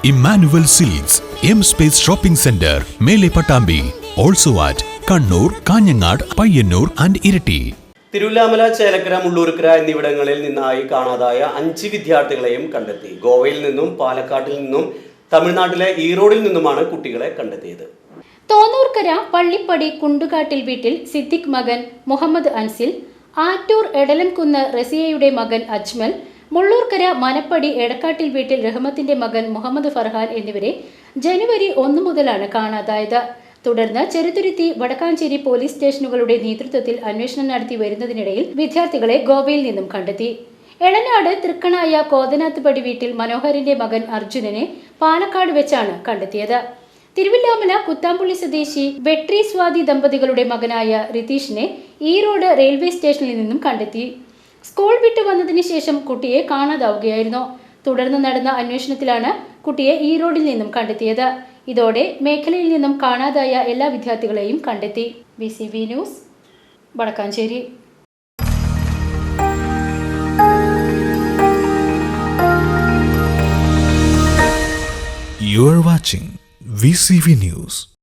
Emmanuel Silks, M Space Shopping Center, Mele Patambi. Also at Kannur, Kanyanad, Payyanur and Irati. Thiruvallamala, Chelakkara, Mullurkara എന്നിവിടങ്ങളിൽ നിന്നായി കാണാതായ 5 വിദ്യാർത്ഥികളെയും കണ്ടെത്തി. ഗോവയിൽ നിന്നും പാലക്കാട്ടിൽ നിന്നും തമിഴ്നാട്ടിലെ ഈറോഡിൽ നിന്നുമാണ് കുട്ടികളെ കണ്ടെത്തിയത്. തോന്നൂർക്കര പള്ളിപ്പടി കുണ്ടുകാട്ടിൽ വീട്ടിൽ സിദ്ദിഖ് മകൻ മുഹമ്മദ് അൻസിൽ, ആറ്റൂർ എടലംകുന്ന് റസിയയുടെ മകൻ അജ്മൽ, മുള്ളൂർക്കര മനപ്പടി എടക്കാട്ടിൽ വീട്ടിൽ റഹ്മത്തിന്റെ മകൻ മുഹമ്മദ് ഫർഹാൻ എന്നിവരെ ജനുവരി 1 മുതലാണ് കാണാതായത്. തുടർന്ന് ചെറുതുരുത്തി, വടക്കാഞ്ചേരി പോലീസ് സ്റ്റേഷനുകളുടെ നേതൃത്വത്തിൽ അന്വേഷണം നടത്തി വരുന്നതിനിടയിൽ വിദ്യാർത്ഥികളെ ഗോവയിൽ നിന്നും കണ്ടെത്തി. എളനാട് തൃക്കണായ കോതനാത്തുപടി വീട്ടിൽ മനോഹരന്റെ മകൻ അർജുനനെ പാലക്കാട് വെച്ചാണ് കണ്ടെത്തിയത്. തിരുവല്ലാമല കുത്താമ്പുള്ളി സ്വദേശി വെട്രി സ്വാതി ദമ്പതികളുടെ മകനായ റിതീഷിനെ ഈറോഡ് റെയിൽവേ സ്റ്റേഷനിൽ നിന്നും കണ്ടെത്തി. സ്കൂൾ വിട്ടു വന്നതിന് ശേഷം കുട്ടിയെ കാണാതാവുകയായിരുന്നു. തുടർന്ന് നടന്ന അന്വേഷണത്തിലാണ് കുട്ടിയെ ഈറോഡിൽ നിന്നും കണ്ടെത്തിയത്. ഇതോടെ മേഖലയിൽ നിന്നും കാണാതായ എല്ലാ വിദ്യാർത്ഥികളെയും കണ്ടെത്തി. BCV news, Vadakkanchery. You are watching VCV News.